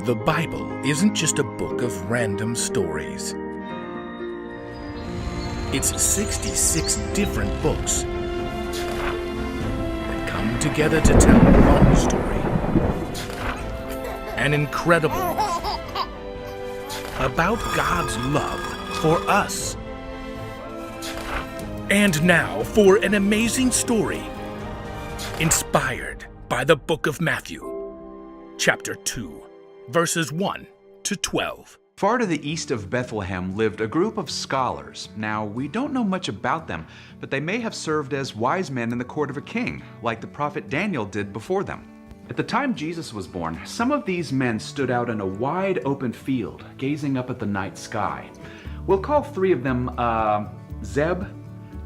The Bible isn't just a book of random stories. It's 66 different books that come together to tell one story. An incredible one about God's love for us. And now for an amazing story inspired by the book of Matthew, chapter 2, verses 1 to 12. Far to the east of Bethlehem lived a group of scholars. Now, we don't know much about them, but they may have served as wise men in the court of a king, like the prophet Daniel did before them. At the time Jesus was born, some of these men stood out in a wide open field, gazing up at the night sky. We'll call three of them Zeb,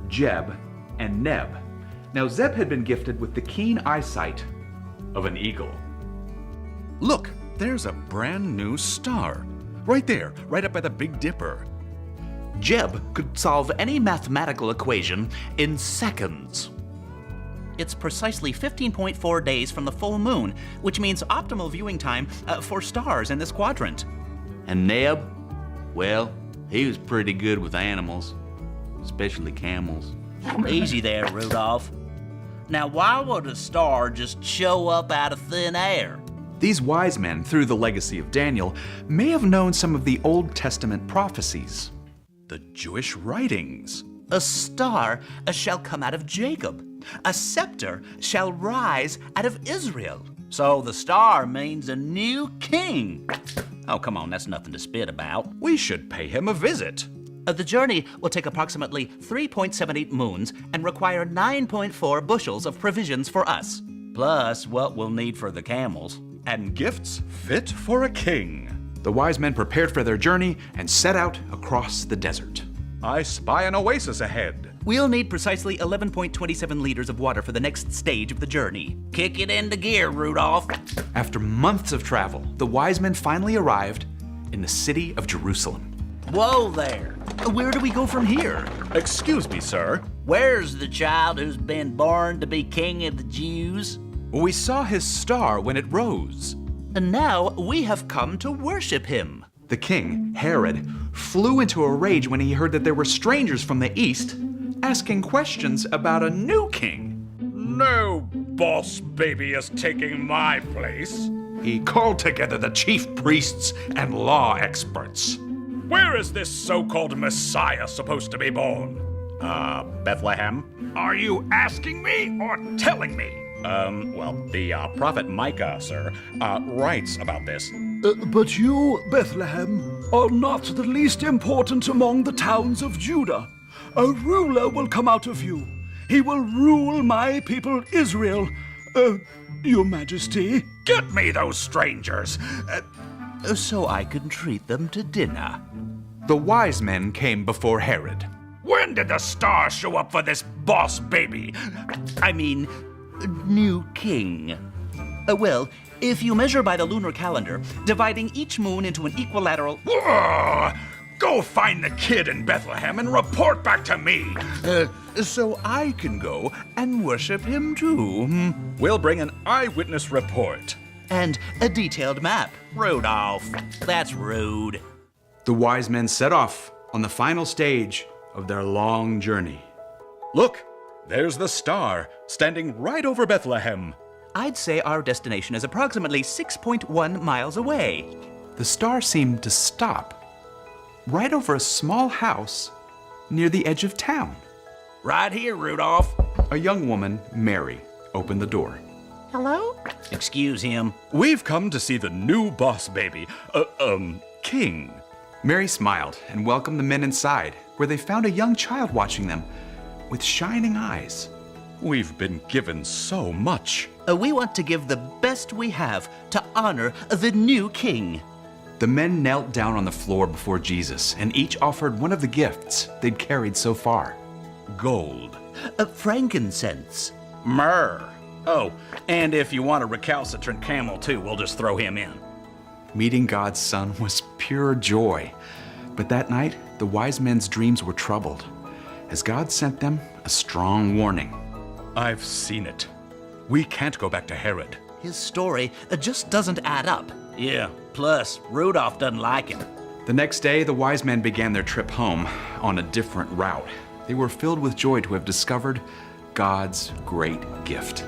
Jeb, and Neb. Now, Zeb had been gifted with the keen eyesight of an eagle. Look, there's a brand new star. Right there, right up by the Big Dipper. Jeb could solve any mathematical equation in seconds. It's precisely 15.4 days from the full moon, which means optimal viewing time for stars in this quadrant. And Neb, well, he was pretty good with animals, especially camels. Easy there, Rudolph. Now, why would a star just show up out of thin air? These wise men, through the legacy of Daniel, may have known some of the Old Testament prophecies. The Jewish writings. A star shall come out of Jacob. A scepter shall rise out of Israel. So the star means a new king. Oh, come on, that's nothing to spit about. We should pay him a visit. The journey will take approximately 3.78 moons and require 9.4 bushels of provisions for us, plus what we'll need for the camels. And gifts fit for a king. The wise men prepared for their journey and set out across the desert. I spy an oasis ahead. We'll need precisely 11.27 liters of water for the next stage of the journey. Kick it into gear, Rudolph. After months of travel, the wise men finally arrived in the city of Jerusalem. Whoa there. Where do we go from here? Excuse me, sir. Where's the child who's been born to be king of the Jews? We saw his star when it rose. And now we have come to worship him. The king, Herod, flew into a rage when he heard that there were strangers from the east asking questions about a new king. No boss baby is taking my place. He called together the chief priests and law experts. Where is this so-called Messiah supposed to be born? Bethlehem? Are you asking me or telling me? Well, the prophet Micah, sir, writes about this. But you, Bethlehem, are not the least important among the towns of Judah. A ruler will come out of you. He will rule my people Israel. Your Majesty. Get me those strangers. So I can treat them to dinner. The wise men came before Herod. When did the star show up for this boss baby? I mean, new king. Well, if you measure by the lunar calendar, dividing each moon into an equilateral... Whoa! Go find the kid in Bethlehem and report back to me. So I can go and worship him too. We'll bring an eyewitness report. And a detailed map. Rudolph, that's rude. The wise men set off on the final stage of their long journey. Look, there's the star, standing right over Bethlehem. I'd say our destination is approximately 6.1 miles away. The star seemed to stop right over a small house near the edge of town. Right here, Rudolph. A young woman, Mary, opened the door. Hello? Excuse him. We've come to see the new boss baby, king. Mary smiled and welcomed the men inside, where they found a young child watching them with shining eyes. We've been given so much. We want to give the best we have to honor the new king. The men knelt down on the floor before Jesus, and each offered one of the gifts they'd carried so far. Gold. Frankincense. Myrrh. Oh, and if you want a recalcitrant camel too, we'll just throw him in. Meeting God's son was pure joy. But that night, the wise men's dreams were troubled, as God sent them a strong warning. I've seen it. We can't go back to Herod. His story just doesn't add up. Yeah, Plus, Rudolph doesn't like him. The next day, the wise men began their trip home on a different route. They were filled with joy to have discovered God's great gift.